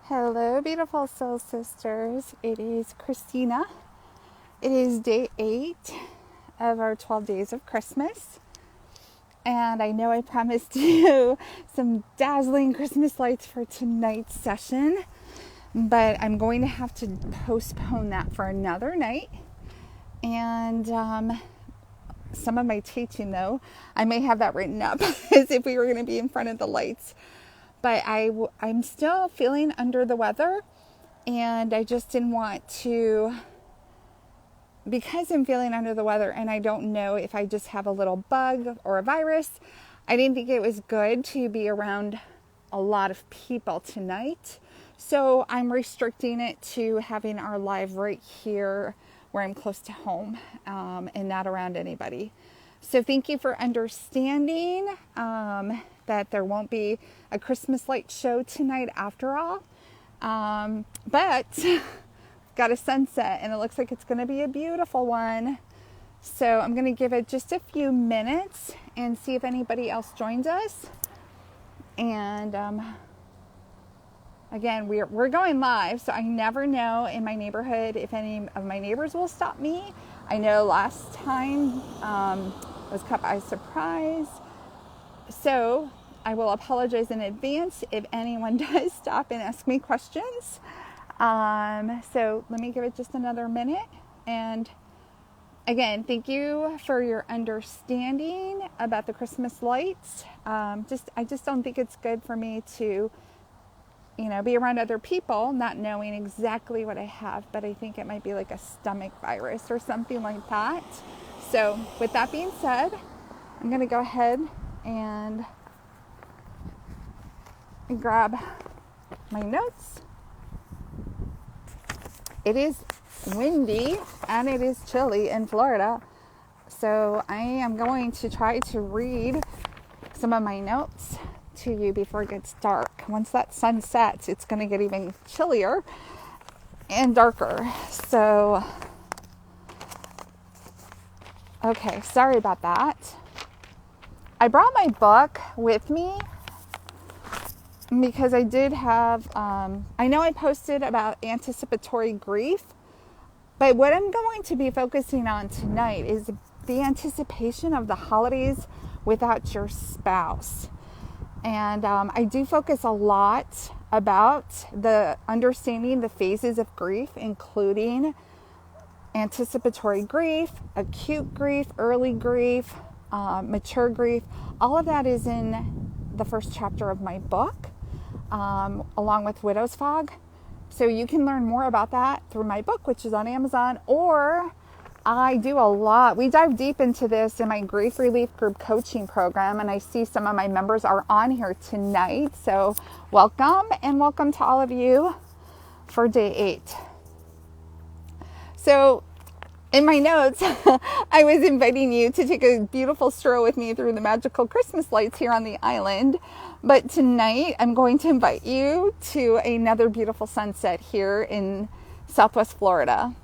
Hello, beautiful soul sisters. It is Christina. It is day 8 of our 12 days of Christmas. And I know I promised you some dazzling Christmas lights for tonight's session, but I'm going to have to postpone that for another night. And some of my teaching, though, I may have that written up as if we were going to be in front of the lights. But I'm still feeling under the weather, and I just didn't want to, because I'm feeling under the weather and I don't know if I just have a little bug or a virus, I didn't think it was good to be around a lot of people tonight. So I'm restricting it to having our live right here where I'm close to home, and not around anybody. So thank you for understanding that there won't be a Christmas light show tonight after all. But got a sunset and it looks like it's going to be a beautiful one. So I'm going to give it just a few minutes and see if anybody else joins us. And again, we're going live, so I never know in my neighborhood if any of my neighbors will stop me. I know last time was caught by surprise. So I will apologize in advance if anyone does stop and ask me questions. So let me give it just another minute. And again, thank you for your understanding about the Christmas lights. I just don't think it's good for me to, be around other people not knowing exactly what I have, but I think it might be like a stomach virus or something like that. So with that being said, I'm going to go ahead and grab my notes. It is windy and it is chilly in Florida, so I am going to try to read some of my notes to you before it gets dark. Once that sun sets, it's going to get even chillier and darker. So, okay, sorry about that. I brought my book with me because I did have, I know I posted about anticipatory grief, but what I'm going to be focusing on tonight is the anticipation of the holidays without your spouse. And I do focus a lot about the understanding the phases of grief, including anticipatory grief, acute grief, early grief, mature grief. All of that is in the first chapter of my book, along with Widow's Fog. So you can learn more about that through my book, which is on Amazon, or I do a lot. We dive deep into this in my grief relief group coaching program, and I see some of my members are on here tonight. So welcome, and welcome to all of you for day 8. So in my notes, I was inviting you to take a beautiful stroll with me through the magical Christmas lights here on the island. But tonight, I'm going to invite you to another beautiful sunset here in Southwest Florida.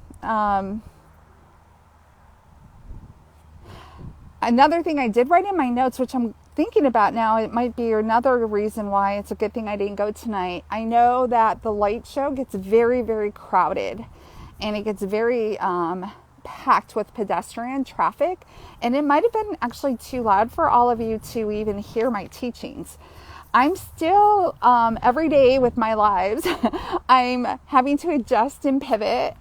Another thing I did write in my notes, which I'm thinking about now, it might be another reason why it's a good thing I didn't go tonight. I know that the light show gets very, very crowded, and it gets very packed with pedestrian traffic, and it might have been actually too loud for all of you to even hear my teachings. I'm still, every day with my lives, I'm having to adjust and pivot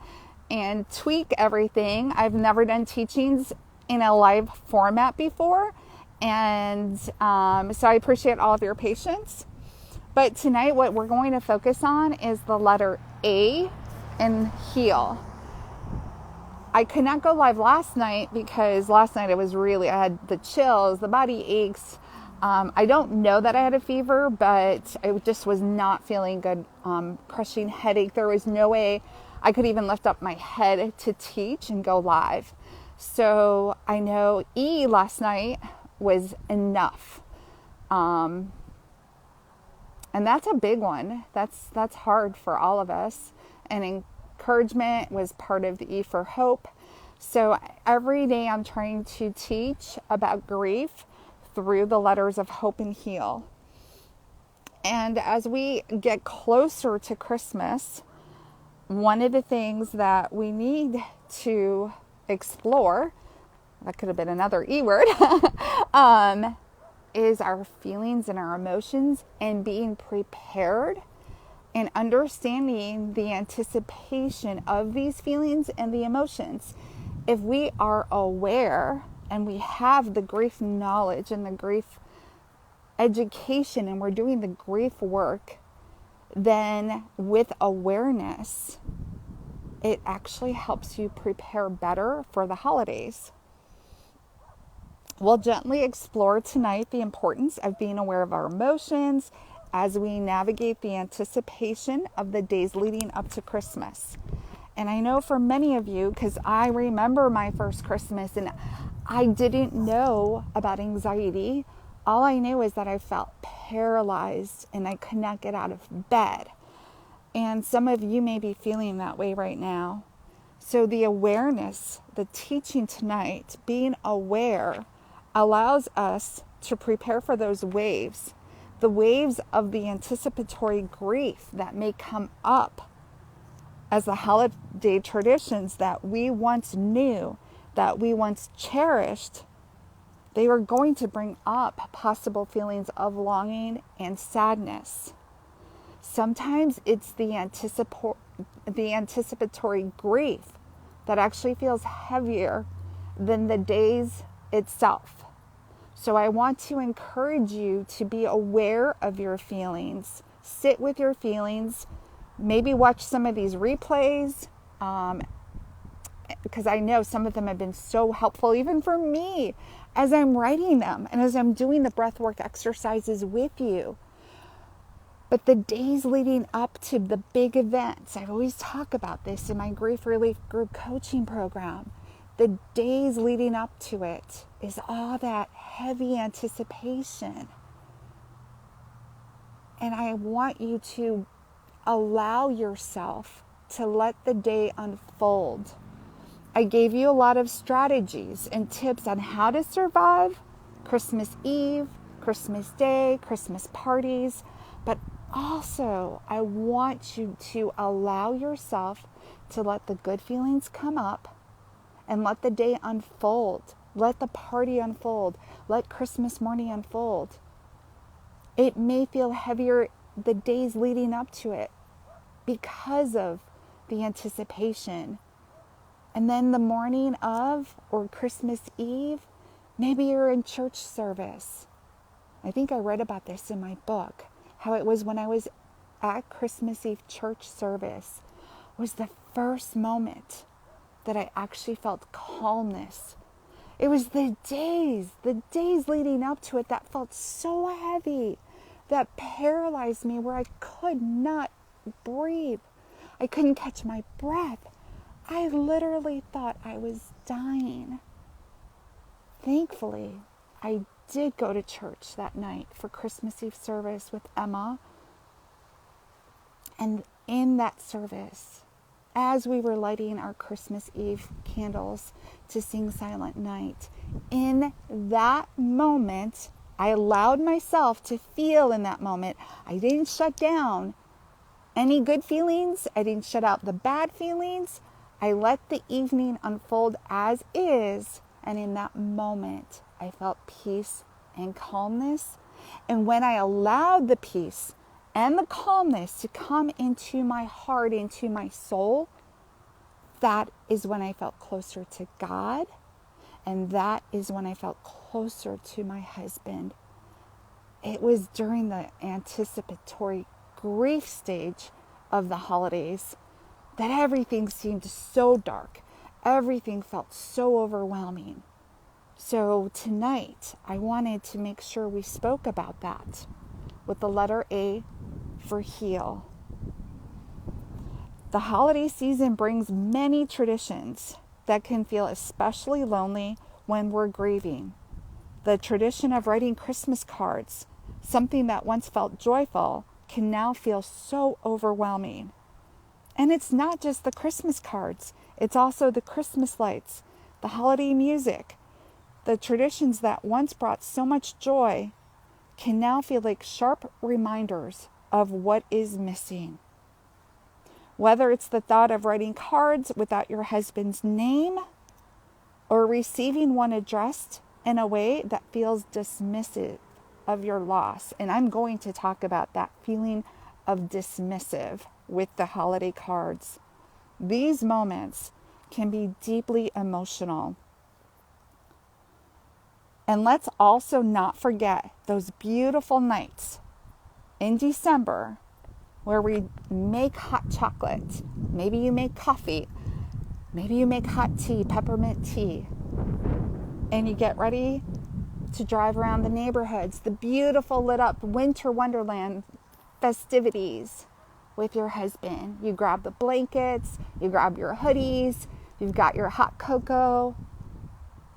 and tweak everything. I've never done teachings in a live format before, and so I appreciate all of your patience. But tonight what we're going to focus on is the letter A in heal. I could not go live last night because last night I had the chills, the body aches. I don't know that I had a fever, but I just was not feeling good. Crushing headache. There was no way I could even lift up my head to teach and go live. So I know E last night was enough. And that's a big one. That's hard for all of us. And encouragement was part of the E for hope. So every day I'm trying to teach about grief through the letters of hope and heal. And as we get closer to Christmas, one of the things that we need to explore, that could have been another E word, is our feelings and our emotions, and being prepared and understanding the anticipation of these feelings and the emotions. If we are aware and we have the grief knowledge and the grief education, and we're doing the grief work, then with awareness, it actually helps you prepare better for the holidays. We'll gently explore tonight the importance of being aware of our emotions as we navigate the anticipation of the days leading up to Christmas. And I know for many of you, because I remember my first Christmas and I didn't know about anxiety. All I knew is that I felt paralyzed and I could not get out of bed. And some of you may be feeling that way right now. So the awareness, the teaching tonight, being aware, allows us to prepare for those waves, the waves of the anticipatory grief that may come up as the holiday traditions that we once knew, that we once cherished. They were going to bring up possible feelings of longing and sadness. Sometimes it's the anticipatory grief that actually feels heavier than the days itself. So I want to encourage you to be aware of your feelings. Sit with your feelings. Maybe watch some of these replays, because I know some of them have been so helpful, even for me, as I'm writing them and as I'm doing the breathwork exercises with you. But the days leading up to the big events, I always talk about this in my grief relief group coaching program. The days leading up to it is all that heavy anticipation. And I want you to allow yourself to let the day unfold. I gave you a lot of strategies and tips on how to survive Christmas Eve, Christmas Day, Christmas parties, but also I want you to allow yourself to let the good feelings come up and let the day unfold. Let the party unfold. Let Christmas morning unfold. It may feel heavier the days leading up to it because of the anticipation. And then the morning of, or Christmas Eve, maybe you're in church service. I think I read about this in my book, how it was when I was at Christmas Eve church service was the first moment that I actually felt calmness. It was the days leading up to it that felt so heavy, that paralyzed me, where I could not breathe. I couldn't catch my breath. I literally thought I was dying. Thankfully, I did go to church that night for Christmas Eve service with Emma. And in that service, as we were lighting our Christmas Eve candles to sing Silent Night, in that moment, I allowed myself to feel in that moment. I didn't shut down any good feelings. I didn't shut out the bad feelings. I let the evening unfold as is. And in that moment, I felt peace and calmness. And when I allowed the peace and the calmness to come into my heart, into my soul, that is when I felt closer to God. And that is when I felt closer to my husband. It was during the anticipatory grief stage of the holidays that everything seemed so dark. Everything felt so overwhelming. So tonight, I wanted to make sure we spoke about that with the letter A for heal. The holiday season brings many traditions that can feel especially lonely when we're grieving. The tradition of writing Christmas cards, something that once felt joyful, can now feel so overwhelming. And it's not just the Christmas cards, it's also the Christmas lights, the holiday music, the traditions that once brought so much joy can now feel like sharp reminders of what is missing. Whether it's the thought of writing cards without your husband's name or receiving one addressed in a way that feels dismissive of your loss. And I'm going to talk about that feeling of dismissive with the holiday cards. These moments can be deeply emotional. And let's also not forget those beautiful nights in December where we make hot chocolate. Maybe you make coffee. Maybe you make hot tea, peppermint tea. And you get ready to drive around the neighborhoods, the beautiful lit up winter wonderland festivities with your husband. You grab the blankets, you grab your hoodies, you've got your hot cocoa,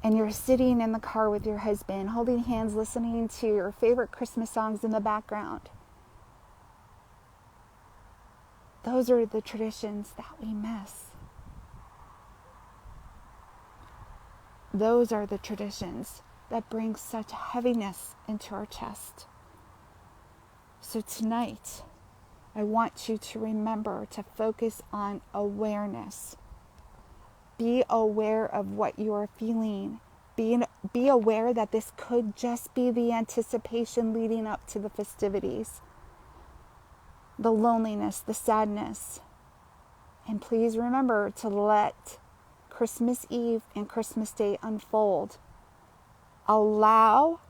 and you're sitting in the car with your husband, holding hands, listening to your favorite Christmas songs in the background. Those are the traditions that we miss. Those are the traditions that bring such heaviness into our chest. So tonight, I want you to remember to focus on awareness. Be aware of what you are feeling. Be aware that this could just be the anticipation leading up to the festivities, the loneliness, the sadness. And please remember to let Christmas Eve and Christmas Day unfold. Allow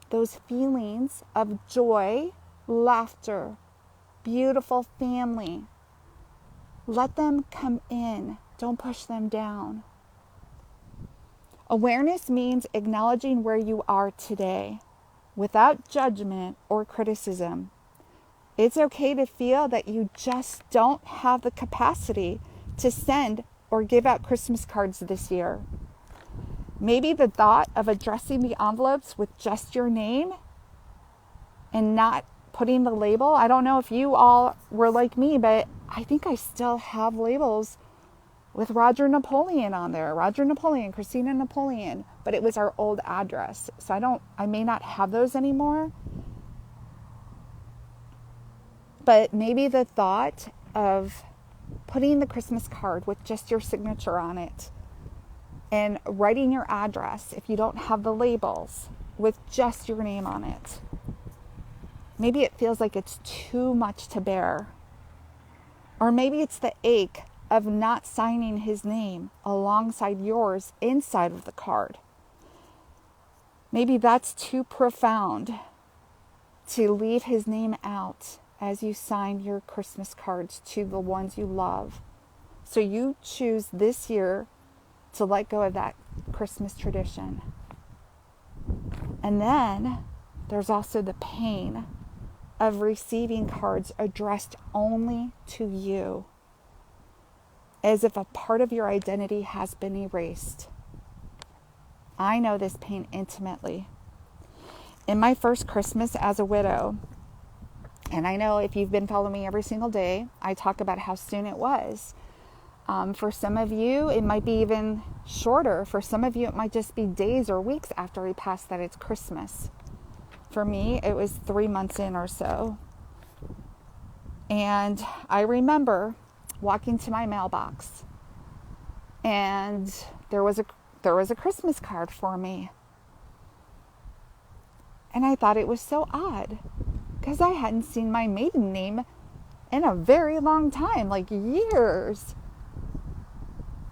those feelings of joy, laughter, beautiful family. Let them come in. Don't push them down. Awareness means acknowledging where you are today without judgment or criticism. It's okay to feel that you just don't have the capacity to send or give out Christmas cards this year. Maybe the thought of addressing the envelopes with just your name and not putting the label. I don't know if you all were like me, but I think I still have labels with Roger Napoleon on there. Roger Napoleon, Christina Napoleon, but it was our old address. So I may not have those anymore. But maybe the thought of putting the Christmas card with just your signature on it and writing your address, if you don't have the labels, with just your name on it. Maybe it feels like it's too much to bear. Or maybe it's the ache of not signing his name alongside yours inside of the card. Maybe that's too profound to leave his name out as you sign your Christmas cards to the ones you love. So you choose this year to let go of that Christmas tradition. And then there's also the pain of receiving cards addressed only to you, as if a part of your identity has been erased. I know this pain intimately. In my first Christmas as a widow, and I know if you've been following me every single day, I talk about how soon it was. For some of you, it might be even shorter. For some of you, it might just be days or weeks after we passed that it's Christmas. For me, it was 3 months in or so. And I remember walking to my mailbox, and there was a Christmas card for me. And I thought it was so odd, because I hadn't seen my maiden name in a very long time, like years.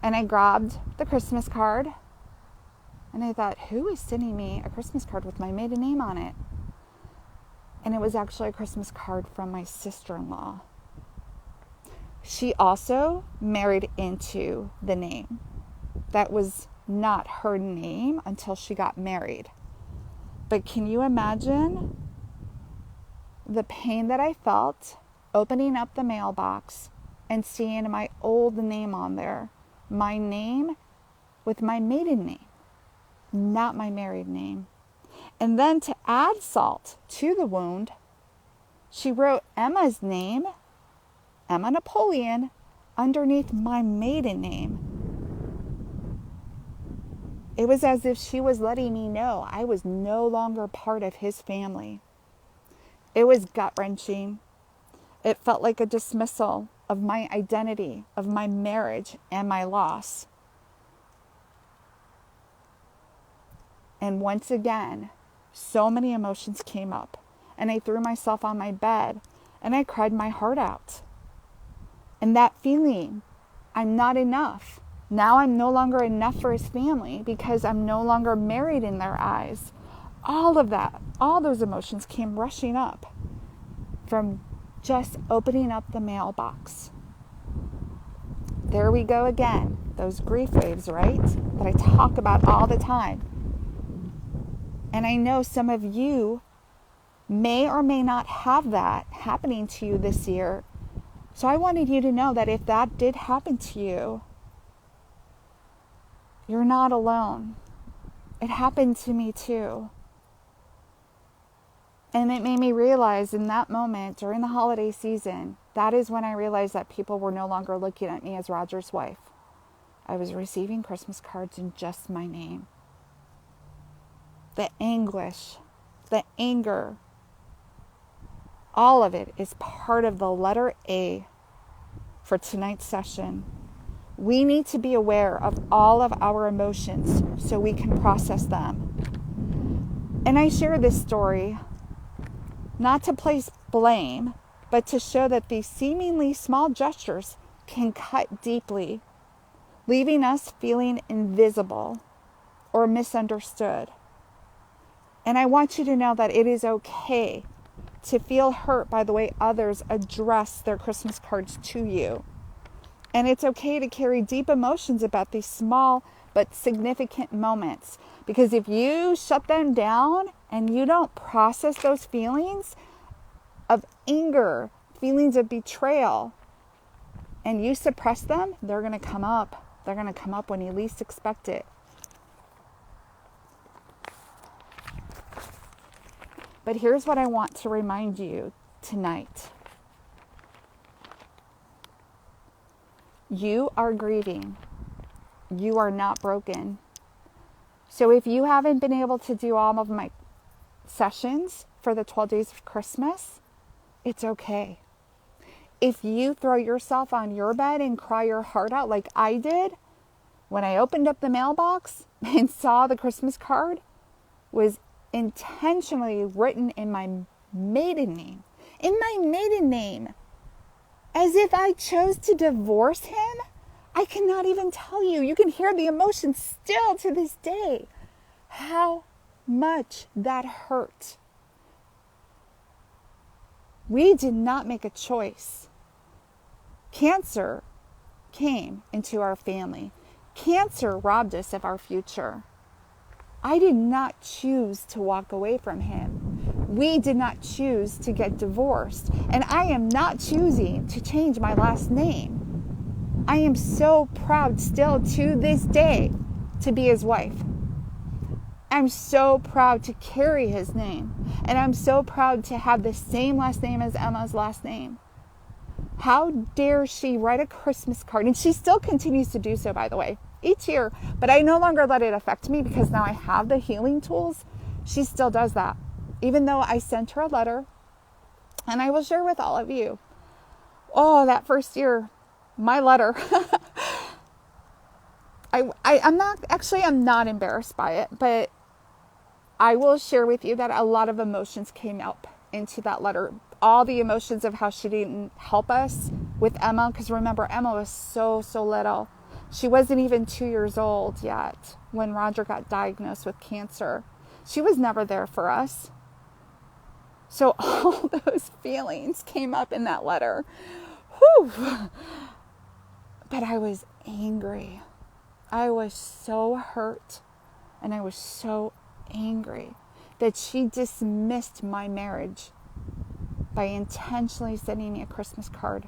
And I grabbed the Christmas card, and I thought, who is sending me a Christmas card with my maiden name on it? And it was actually a Christmas card from my sister-in-law. She also married into the name. That was not her name until she got married. But can you imagine the pain that I felt opening up the mailbox and seeing my old name on there? My name with my maiden name, not my married name. And then to add salt to the wound, she wrote Emma's name, Emma Napoleon, underneath my maiden name. It was as if she was letting me know I was no longer part of his family. It was gut-wrenching. It felt like a dismissal of my identity, of my marriage, and my loss. And once again, so many emotions came up, and I threw myself on my bed, and I cried my heart out. And that feeling, I'm not enough. Now I'm no longer enough for his family because I'm no longer married in their eyes. All of that, all those emotions came rushing up from just opening up the mailbox. There we go again, those grief waves, right? That I talk about all the time. And I know some of you may or may not have that happening to you this year. So I wanted you to know that if that did happen to you, you're not alone. It happened to me too. And it made me realize in that moment during the holiday season, that is when I realized that people were no longer looking at me as Roger's wife. I was receiving Christmas cards in just my name. The anguish, the anger, all of it is part of the letter A for tonight's session. We need to be aware of all of our emotions so we can process them. And I share this story not to place blame, but to show that these seemingly small gestures can cut deeply, leaving us feeling invisible or misunderstood. And I want you to know that it is okay to feel hurt by the way others address their Christmas cards to you. And it's okay to carry deep emotions about these small but significant moments. Because if you shut them down and you don't process those feelings of anger, feelings of betrayal, and you suppress them, they're going to come up. They're going to come up when you least expect it. But here's what I want to remind you tonight. You are grieving. You are not broken. So if you haven't been able to do all of my sessions for the 12 days of Christmas, it's okay. If you throw yourself on your bed and cry your heart out like I did when I opened up the mailbox and saw the Christmas card was intentionally written in my maiden name. In my maiden name. As if I chose to divorce him. I cannot even tell you. You can hear the emotion still to this day. How much that hurt. We did not make a choice. Cancer came into our family. Cancer robbed us of our future. I did not choose to walk away from him. We did not choose to get divorced. And I am not choosing to change my last name. I am so proud still to this day to be his wife. I'm so proud to carry his name. And I'm so proud to have the same last name as Emma's last name. How dare she write a Christmas card? And she still continues to do so, by the way, each year. But I no longer let it affect me because now I have the healing tools. She still does that. Even though I sent her a letter, and I will share with all of you. Oh, that first year, my letter. I'm not embarrassed by it, but I will share with you that a lot of emotions came up into that letter. All the emotions of how she didn't help us with Emma, because remember, Emma was so little. She wasn't even 2 years old yet when Roger got diagnosed with cancer. She was never there for us. So all those feelings came up in that letter. Whew. But I was angry. I was so hurt, and I was so angry that she dismissed my marriage by intentionally sending me a Christmas card.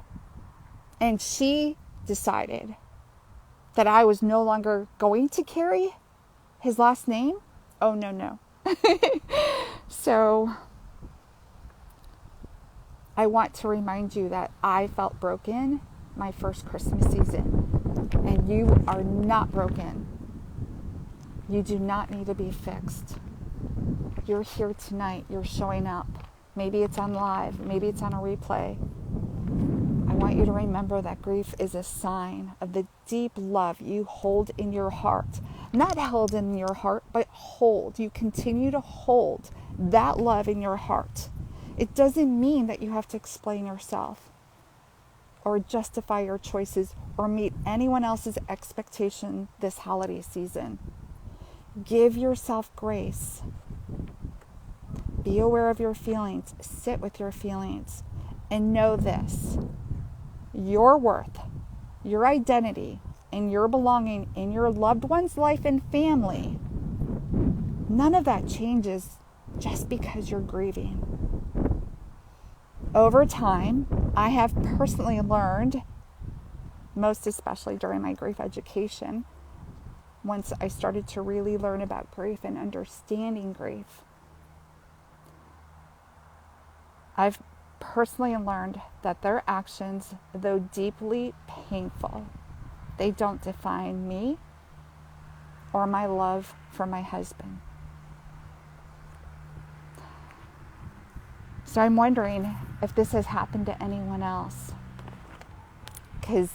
And she decided that I was no longer going to carry his last name. Oh, no. So I want to remind you that I felt broken my first Christmas season. And you are not broken. You do not need to be fixed. You're here tonight. You're showing up. Maybe it's on live. Maybe it's on a replay. I want you to remember that grief is a sign of the deep love you hold in your heart. Not held in your heart, but hold. You continue to hold that love in your heart. It doesn't mean that you have to explain yourself or justify your choices or meet anyone else's expectation this holiday season. Give yourself grace. Be aware of your feelings. Sit with your feelings. And know this. Your worth, your identity, and your belonging in your loved one's life and family, none of that changes just because you're grieving. Over time, I have personally learned, most especially during my grief education, once I started to really learn about grief and understanding grief, I've personally learned that their actions, though deeply painful, they don't define me or my love for my husband. So I'm wondering if this has happened to anyone else, because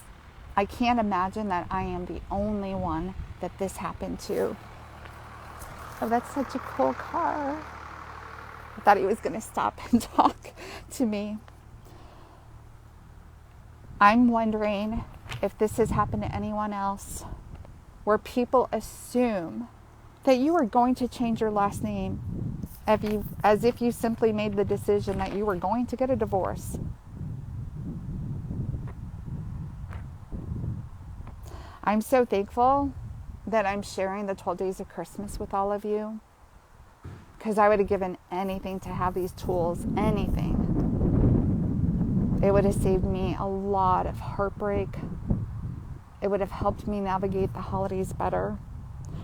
I can't imagine that I am the only one that this happened to. Oh, that's such a cool car. I thought he was going to stop and talk to me. I'm wondering if this has happened to anyone else, where people assume that you are going to change your last name as if you simply made the decision that you were going to get a divorce. I'm so thankful that I'm sharing the 12 days of Christmas with all of you, because I would have given anything to have these tools, anything. It would have saved me a lot of heartbreak. It would have helped me navigate the holidays better.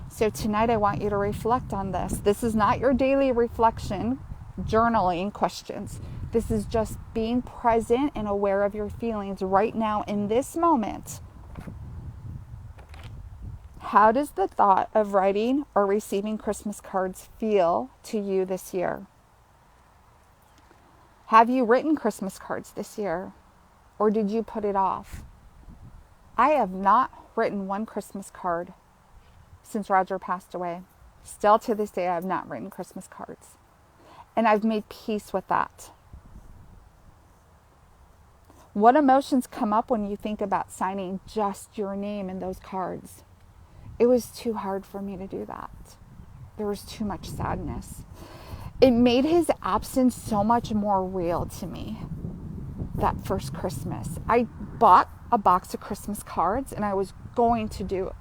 So tonight I want you to reflect on this. This is not your daily reflection, journaling questions. This is just being present and aware of your feelings right now in this moment. How does the thought of writing or receiving Christmas cards feel to you this year? Have you written Christmas cards this year, or did you put it off? I have not written one Christmas card since Roger passed away. Still to this day, I have not written Christmas cards. And I've made peace with that. What emotions come up when you think about signing just your name in those cards? It was too hard for me to do that. There was too much sadness. It made his absence so much more real to me that first Christmas. I bought a box of Christmas cards and I was going to do it.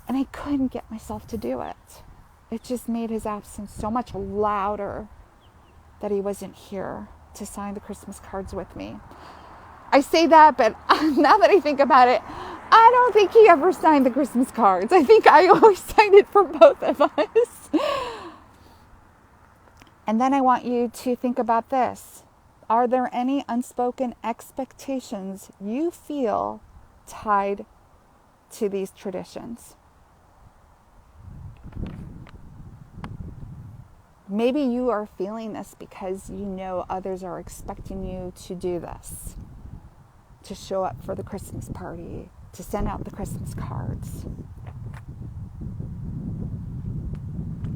And I couldn't get myself to do it. It just made his absence so much louder that he wasn't here to sign the Christmas cards with me. I say that, but now that I think about it, I don't think he ever signed the Christmas cards. I think I always signed it for both of us. And then I want you to think about this. Are there any unspoken expectations you feel tied to these traditions? Maybe you are feeling this because you know others are expecting you to do this, to show up for the Christmas party, to send out the Christmas cards.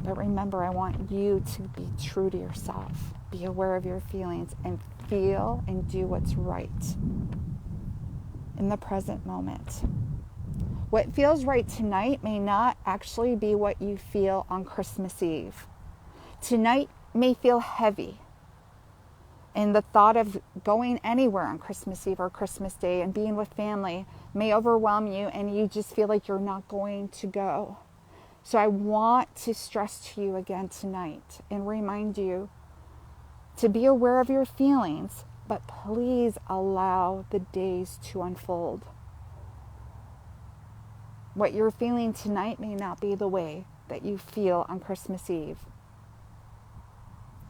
But remember, I want you to be true to yourself. Be aware of your feelings and feel and do what's right in the present moment. What feels right tonight may not actually be what you feel on Christmas Eve. Tonight may feel heavy, and the thought of going anywhere on Christmas Eve or Christmas Day and being with family may overwhelm you, and you just feel like you're not going to go. So I want to stress to you again tonight and remind you to be aware of your feelings, but please allow the days to unfold. What you're feeling tonight may not be the way that you feel on Christmas Eve.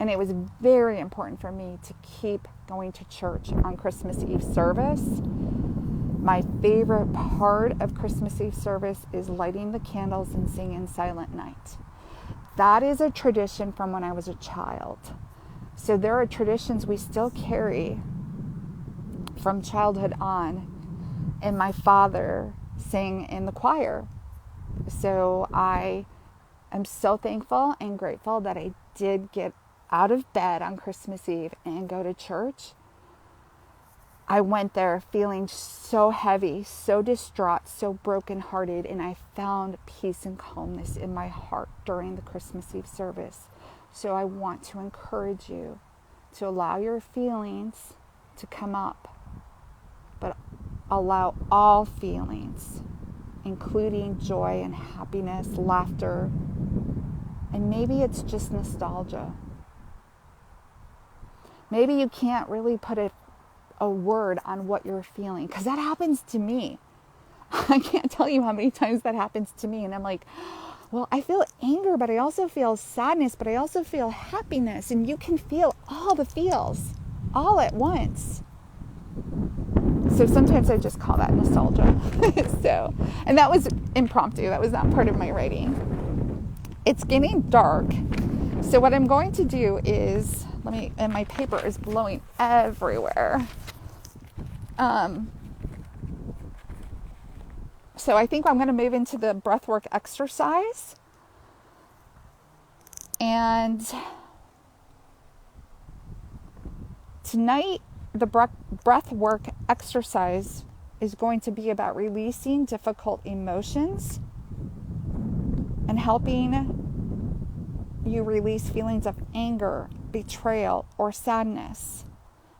And it was very important for me to keep going to church on Christmas Eve service. My favorite part of Christmas Eve service is lighting the candles and singing Silent Night. That is a tradition from when I was a child. So there are traditions we still carry from childhood on, and my father sang in the choir. So I am so thankful and grateful that I did get out of bed on Christmas Eve and go to church. I went there feeling so heavy, so distraught, so brokenhearted, and I found peace and calmness in my heart during the Christmas Eve service. So I want to encourage you to allow your feelings to come up, but allow all feelings, including joy and happiness, laughter, and maybe it's just nostalgia. Maybe you can't really put a word on what you're feeling, because that happens to me. I can't tell you how many times that happens to me, and I'm like, well, I feel anger, but I also feel sadness, but I also feel happiness, and you can feel all the feels all at once. So sometimes I just call that nostalgia. And that was impromptu. That was not part of my writing. It's getting dark. So what I'm going to do is, and my paper is blowing everywhere. So I think I'm going to move into the breathwork exercise. And tonight, the breathwork exercise is going to be about releasing difficult emotions and helping you release feelings of anger, betrayal, or sadness.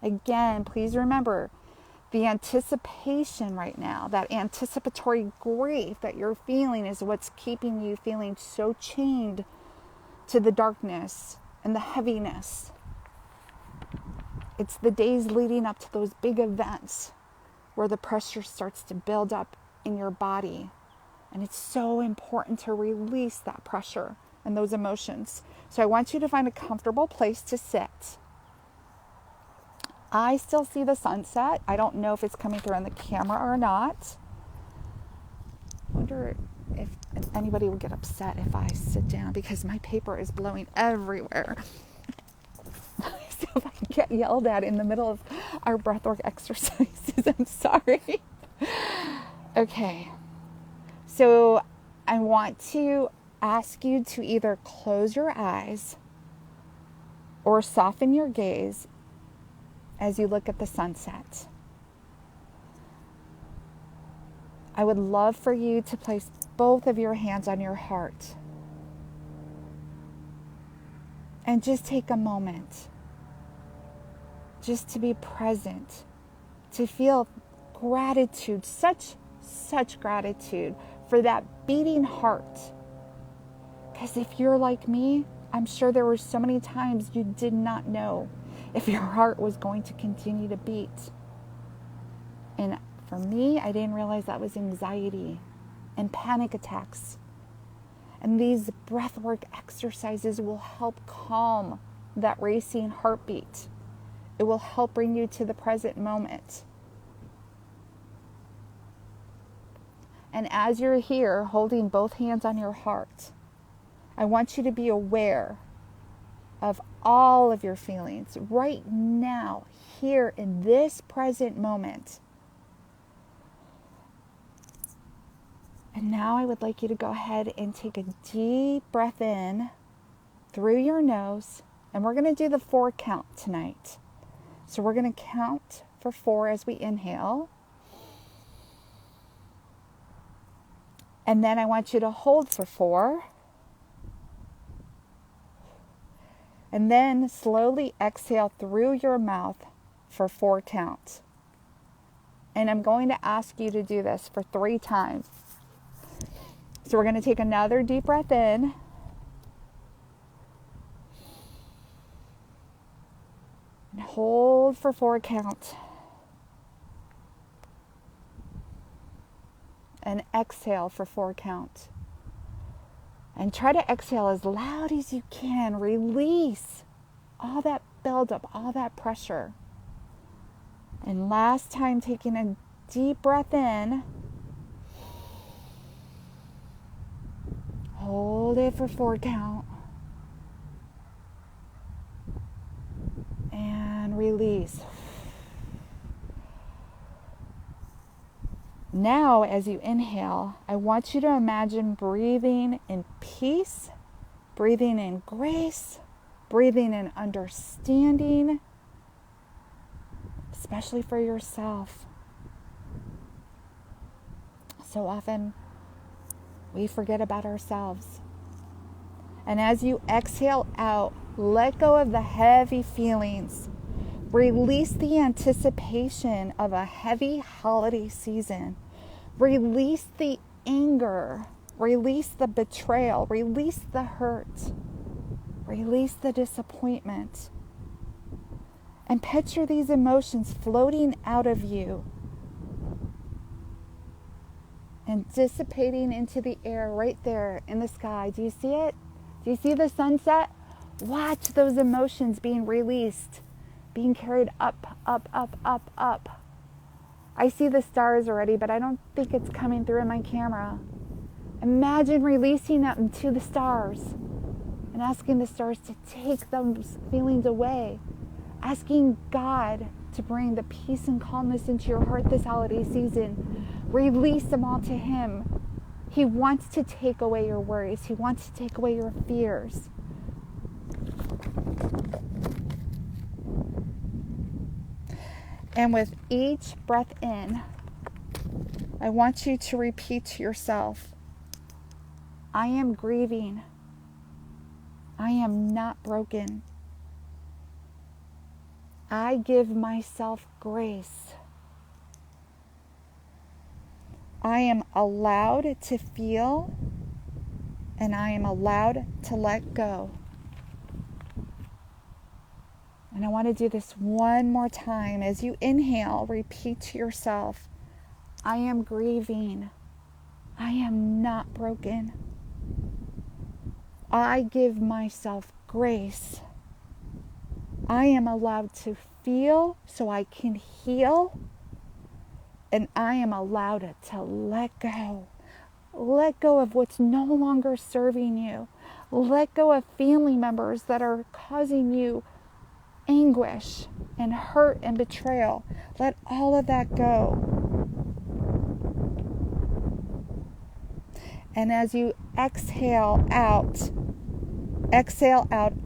Again, please remember, the anticipation right now, that anticipatory grief that you're feeling is what's keeping you feeling so chained to the darkness and the heaviness. It's the days leading up to those big events where the pressure starts to build up in your body. And it's so important to release that pressure and those emotions. So I want you to find a comfortable place to sit. I still see the sunset. I don't know if it's coming through on the camera or not. I wonder if anybody would get upset if I sit down, because my paper is blowing everywhere. So if I get yelled at in the middle of our breathwork exercises, I'm sorry. Okay. So I want to ask you to either close your eyes or soften your gaze as you look at the sunset. I would love for you to place both of your hands on your heart and just take a moment just to be present, to feel gratitude, such gratitude for that beating heart. Because if you're like me, I'm sure there were so many times you did not know if your heart was going to continue to beat. And for me, I didn't realize that was anxiety and panic attacks. And these breathwork exercises will help calm that racing heartbeat. It will help bring you to the present moment. And as you're here holding both hands on your heart, I want you to be aware of all of your feelings right now, here in this present moment. And now I would like you to go ahead and take a deep breath in through your nose. And we're going to do the 4 count tonight. So we're going to count for 4 as we inhale. And then I want you to hold for 4. And then slowly exhale through your mouth for 4 counts. And I'm going to ask you to do this for 3 times. So we're going to take another deep breath in. And hold for 4 counts. And exhale for 4 counts. And try to exhale as loud as you can. Release all that buildup, all that pressure. And last time, taking a deep breath in. Hold it for 4 count. release. Now, as you inhale, I want you to imagine breathing in peace, breathing in grace, breathing in understanding, especially for yourself. So often, we forget about ourselves. And as you exhale out, let go of the heavy feelings. Release the anticipation of a heavy holiday season. Release the anger. Release the betrayal. Release the hurt. Release the disappointment. And picture these emotions floating out of you and dissipating into the air right there in the sky. Do you see it? Do you see the sunset? Watch those emotions being released, being carried up, up, up, up, up. I see the stars already, but I don't think it's coming through in my camera. Imagine releasing them to the stars and asking the stars to take those feelings away. Asking God to bring the peace and calmness into your heart this holiday season. Release them all to Him. He wants to take away your worries. He wants to take away your fears. And with each breath in, I want you to repeat to yourself, I am grieving. I am not broken. I give myself grace. I am allowed to feel, and I am allowed to let go. And I want to do this one more time. As you inhale, repeat to yourself, I am grieving. I am not broken. I give myself grace. I am allowed to feel so I can heal. And I am allowed to let go. Let go of what's no longer serving you. Let go of family members that are causing you anguish and hurt and betrayal. Let all of that go. And as you exhale out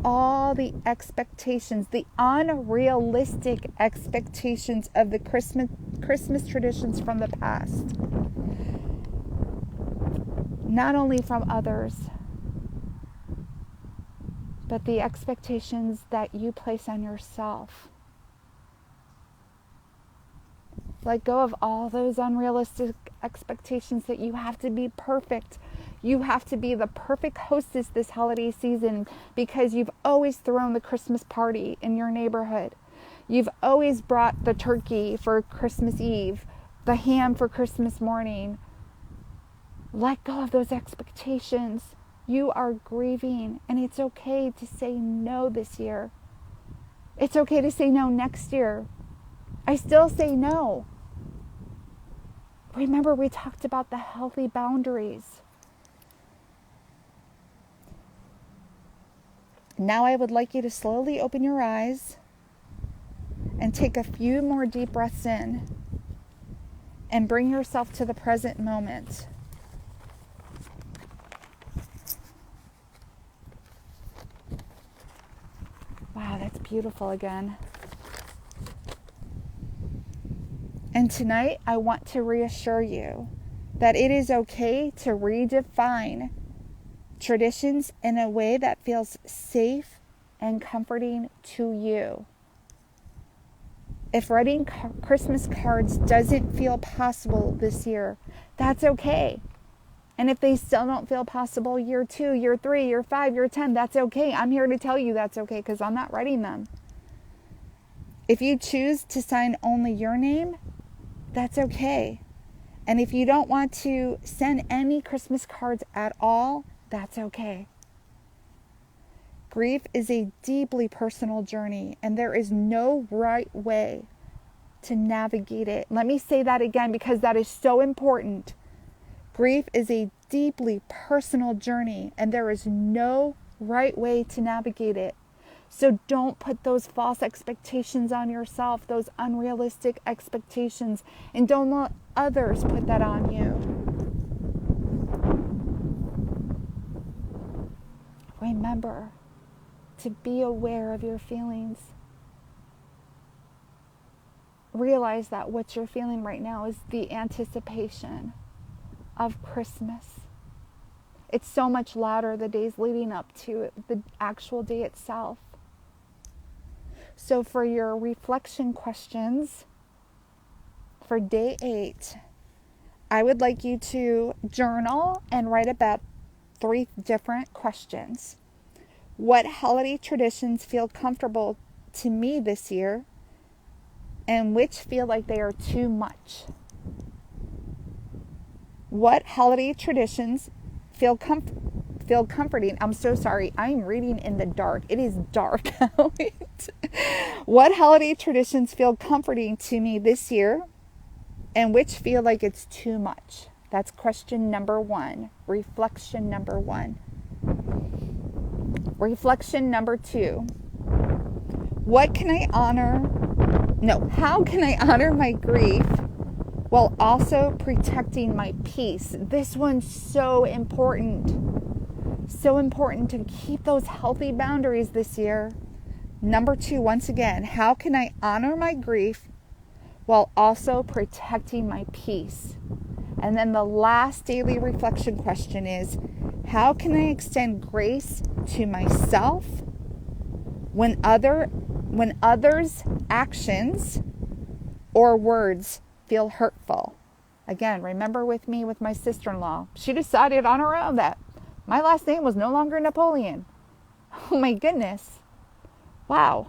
all the expectations, the unrealistic expectations of the Christmas traditions from the past. Not only from others, but the expectations that you place on yourself. Let go of all those unrealistic expectations that you have to be perfect. You have to be the perfect hostess this holiday season because you've always thrown the Christmas party in your neighborhood. You've always brought the turkey for Christmas Eve, the ham for Christmas morning. Let go of those expectations. You are grieving, and it's okay to say no this year. It's okay to say no next year. I still say no. Remember, we talked about the healthy boundaries. Now I would like you to slowly open your eyes and take a few more deep breaths in and bring yourself to the present moment. Wow, that's beautiful again. And tonight, I want to reassure you that it is okay to redefine traditions in a way that feels safe and comforting to you. If writing Christmas cards doesn't feel possible this year, that's okay. And if they still don't feel possible year 2, year 3, year 5, year 10, that's okay. I'm here to tell you that's okay because I'm not writing them. If you choose to sign only your name, that's okay. And if you don't want to send any Christmas cards at all, that's okay. Grief is a deeply personal journey, and there is no right way to navigate it. Let me say that again because that is so important. Grief is a deeply personal journey, and there is no right way to navigate it. So don't put those false expectations on yourself, those unrealistic expectations, and don't let others put that on you. Remember to be aware of your feelings. Realize that what you're feeling right now is the anticipation of Christmas. It's so much louder the days leading up to the actual day itself. So for your reflection questions for day 8, I would like you to journal and write about 3 different questions. What holiday traditions feel comfortable to me this year, and which feel like they are too much? What holiday traditions feel comforting? I'm so sorry. I'm reading in the dark. It is dark out. What holiday traditions feel comforting to me this year, and which feel like it's too much? That's question number 1. Reflection number 1. Reflection number 2. How can I honor my grief while also protecting my peace? This one's so important. So important to keep those healthy boundaries this year. Number 2, once again, how can I honor my grief while also protecting my peace? And then the last daily reflection question is, how can I extend grace to myself when others' actions or words feel hurtful? Again, remember with me with my sister-in-law. She decided on her own that my last name was no longer Napoleon. Oh my goodness. Wow.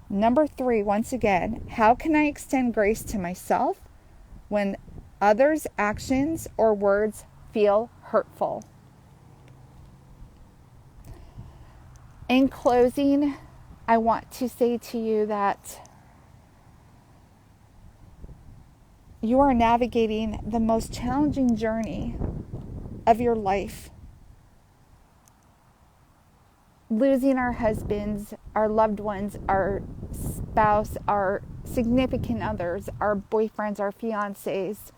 Number 3, once again, how can I extend grace to myself when others' actions or words feel hurtful? In closing, I want to say to you that you are navigating the most challenging journey of your life. Losing our husbands, our loved ones, our spouse, our significant others, our boyfriends, our fiancés.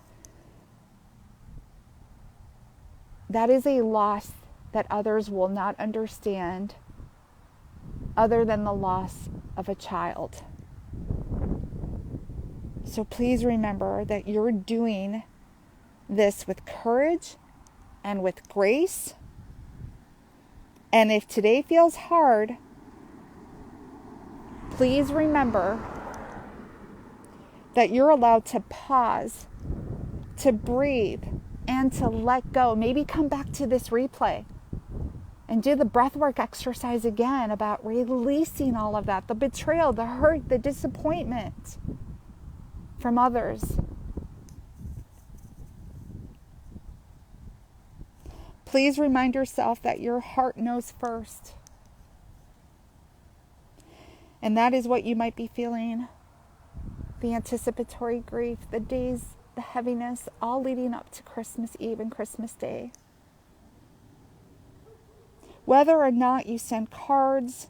That is a loss that others will not understand, other than the loss of a child. So please remember that you're doing this with courage and with grace. And if today feels hard, please remember that you're allowed to pause, to breathe, and to let go. Maybe come back to this replay and do the breathwork exercise again about releasing all of that, the betrayal, the hurt, the disappointment from others. Please remind yourself that your heart knows first. And that is what you might be feeling. The anticipatory grief, the days, the heaviness, all leading up to Christmas Eve and Christmas Day. Whether or not you send cards,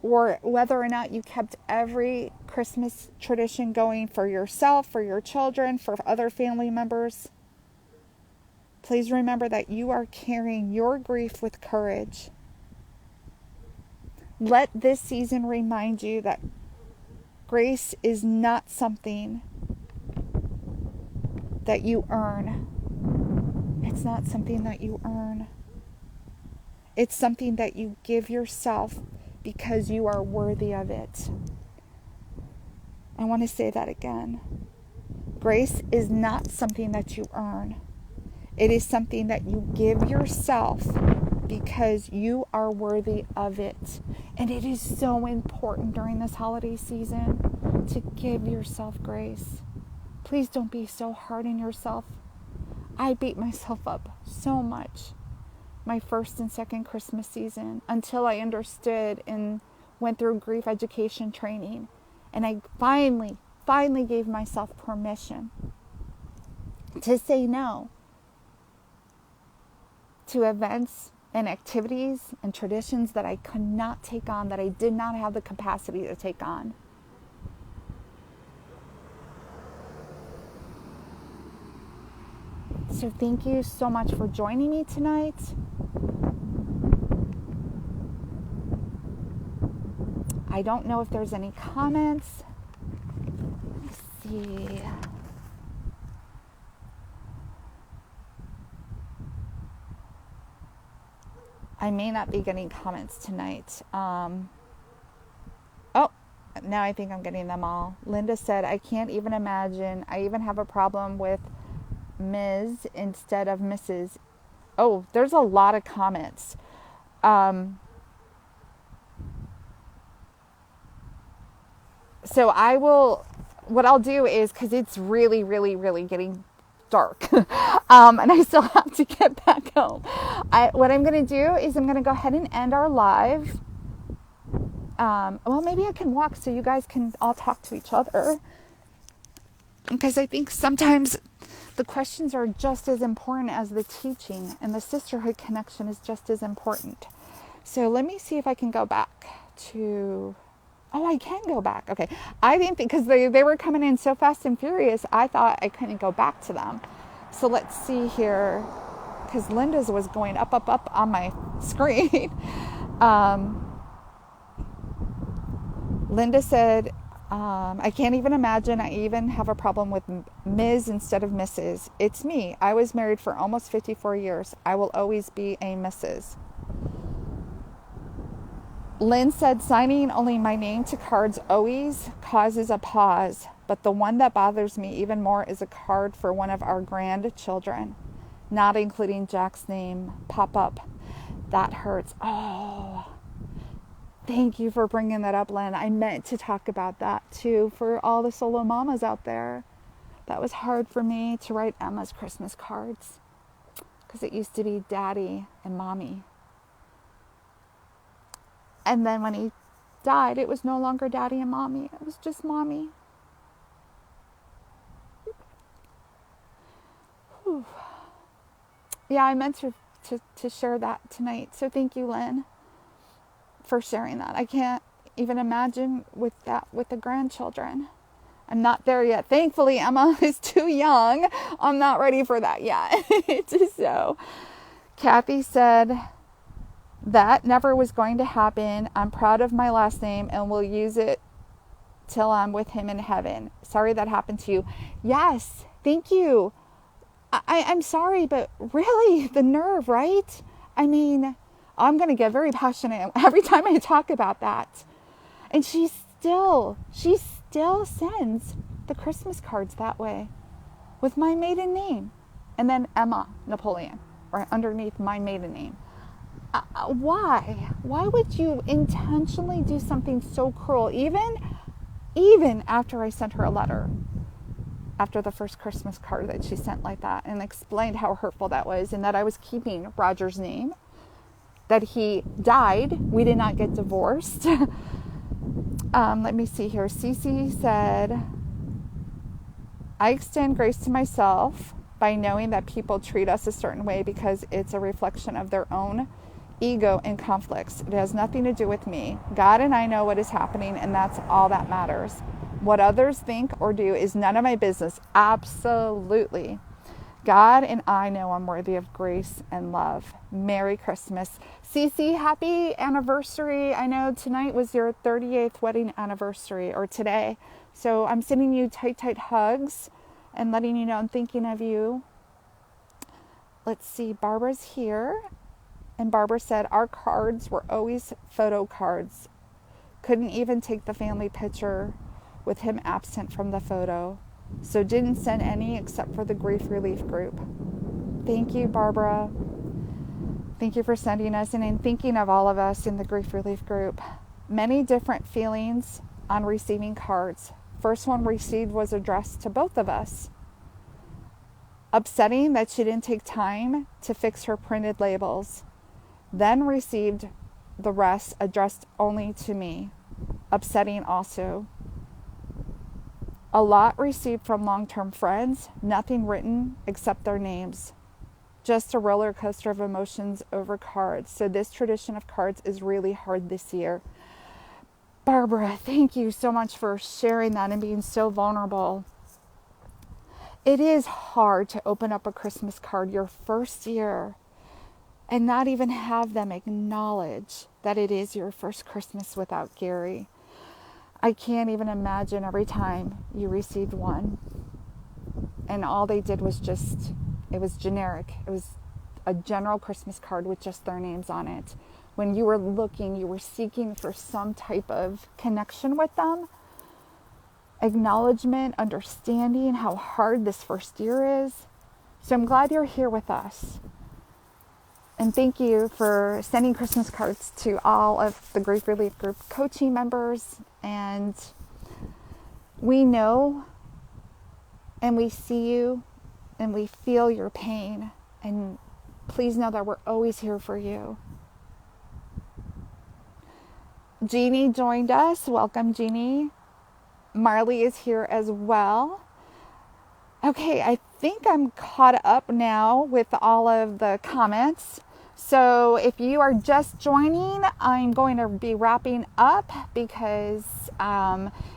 or whether or not you kept every Christmas tradition going for yourself, for your children, for other family members, please remember that you are carrying your grief with courage. Let this season remind you that grace is not something that you earn. It's not something that you earn. It's something that you give yourself because you are worthy of it. I want to say that again. Grace is not something that you earn. It is something that you give yourself because you are worthy of it. And it is so important during this holiday season to give yourself grace. Please don't be so hard on yourself. I beat myself up so much my first and second Christmas season until I understood and went through grief education training. And I finally gave myself permission to say no to events and activities and traditions that I could not take on, that I did not have the capacity to take on. So thank you so much for joining me tonight. I don't know if there's any comments. Let's see. I may not be getting comments tonight. Oh, now I think I'm getting them all. Linda said, I can't even imagine. I even have a problem with Ms. instead of Mrs. Oh, there's a lot of comments. So what I'll do is, because it's really, really, really getting dark, and I still have to get back home. What I'm going to do is I'm going to go ahead and end our live. Well, maybe I can walk so you guys can all talk to each other, because I think sometimes the questions are just as important as the teaching, and the sisterhood connection is just as important. So let me see if I can go back to... Oh, I can go back. Okay. I didn't think, because they were coming in so fast and furious, I thought I couldn't go back to them. So let's see here, because Linda's was going up, up, up on my screen. Linda said, I can't even imagine. I even have a problem with Ms. instead of Mrs. It's me. I was married for almost 54 years. I will always be a Mrs. Lynn said, signing only my name to cards always causes a pause, but the one that bothers me even more is a card for one of our grandchildren, not including Jack's name, pop up. That hurts. Oh, thank you for bringing that up, Lynn. I meant to talk about that too for all the solo mamas out there. That was hard for me to write Emma's Christmas cards, because it used to be Daddy and Mommy. And then when he died, it was no longer Daddy and Mommy. It was just Mommy. Whew. Yeah, I meant to share that tonight. So thank you, Lynn, for sharing that. I can't even imagine with the grandchildren. I'm not there yet. Thankfully, Emma is too young. I'm not ready for that yet. So Kathy said, that never was going to happen. I'm proud of my last name and will use it till I'm with him in heaven. Sorry that happened to you. Yes, thank you. I'm sorry, but really, the nerve, right? I mean, I'm going to get very passionate every time I talk about that. And she still sends the Christmas cards that way with my maiden name. And then Emma Napoleon, right underneath my maiden name. Why? Why would you intentionally do something so cruel? Even after I sent her a letter, after the first Christmas card that she sent like that, and explained how hurtful that was, and that I was keeping Roger's name, that he died. We did not get divorced. Let me see here. Cece said, I extend grace to myself by knowing that people treat us a certain way because it's a reflection of their own ego and conflicts. It has nothing to do with me. God and I know what is happening, and that's all that matters. What others think or do is none of my business. Absolutely. God and I know I'm worthy of grace and love. Merry Christmas. Cece, happy anniversary. I know tonight was your 38th wedding anniversary, or today. So I'm sending you tight, tight hugs and letting you know I'm thinking of you. Let's see, Barbara's here. And Barbara said, our cards were always photo cards. Couldn't even take the family picture with him absent from the photo. So didn't send any except for the grief relief group. Thank you, Barbara. Thank you for sending us and thinking of all of us in the grief relief group. Many different feelings on receiving cards. First one received was addressed to both of us. Upsetting that she didn't take time to fix her printed labels. Then received the rest addressed only to me. Upsetting also. A lot received from long-term friends, nothing written except their names. just a roller coaster of emotions over cards. So this tradition of cards is really hard this year. Barbara, thank you so much for sharing that and being so vulnerable. It is hard to open up a Christmas card your first year and not even have them acknowledge that it is your first Christmas without Gary. I can't even imagine every time you received one and all they did was it was generic. It was a general Christmas card with just their names on it. When you were looking, you were seeking for some type of connection with them, acknowledgement, understanding how hard this first year is. So I'm glad you're here with us. And thank you for sending Christmas cards to all of the Grief Relief Group coaching members. And we know and we see you and we feel your pain. And please know that we're always here for you. Jeannie joined us. Welcome, Jeannie. Marley is here as well. Okay, I think I'm caught up now with all of the comments. So if you are just joining, I'm going to be wrapping up because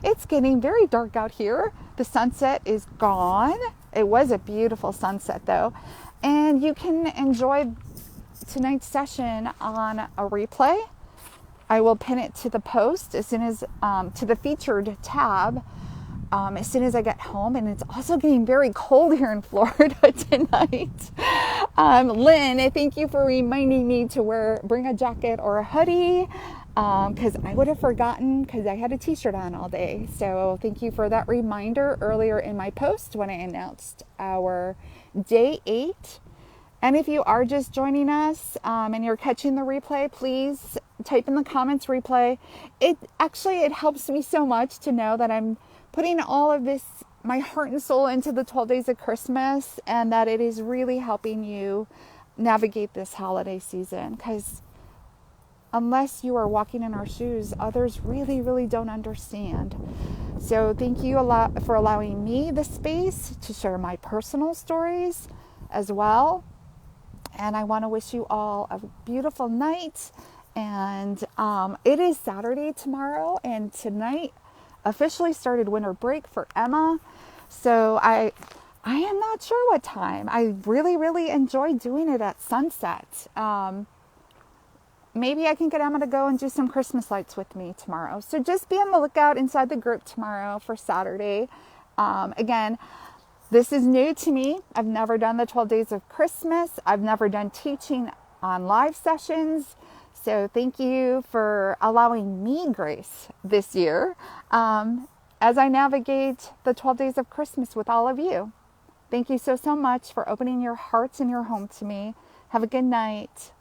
it's getting very dark out here. The sunset is gone. It was a beautiful sunset though. And you can enjoy tonight's session on a replay. I will pin it to the post as soon as, to the featured tab, as soon as I get home. And it's also getting very cold here in Florida tonight. Lynn, thank you for reminding me to bring a jacket or a hoodie, because I would have forgotten because I had a t-shirt on all day. So thank you for that reminder earlier in my post when I announced our day 8. And if you are just joining us and you're catching the replay, please type in the comments replay. It helps me so much to know that I'm putting all of this, my heart and soul, into the 12 days of Christmas, and that it is really helping you navigate this holiday season. Because unless you are walking in our shoes, others really, really don't understand. So thank you a lot for allowing me the space to share my personal stories as well. And I want to wish you all a beautiful night. And it is Saturday tomorrow, and tonight officially started winter break for Emma. So I am not sure what time. I really, really enjoy doing it at sunset. Maybe I can get Emma to go and do some Christmas lights with me tomorrow. So just be on the lookout inside the group tomorrow for Saturday. Again, this is new to me. I've never done the 12 days of Christmas. I've never done teaching on live sessions. So thank you for allowing me grace this year as I navigate the 12 days of Christmas with all of you. Thank you so much for opening your hearts and your home to me. Have a good night.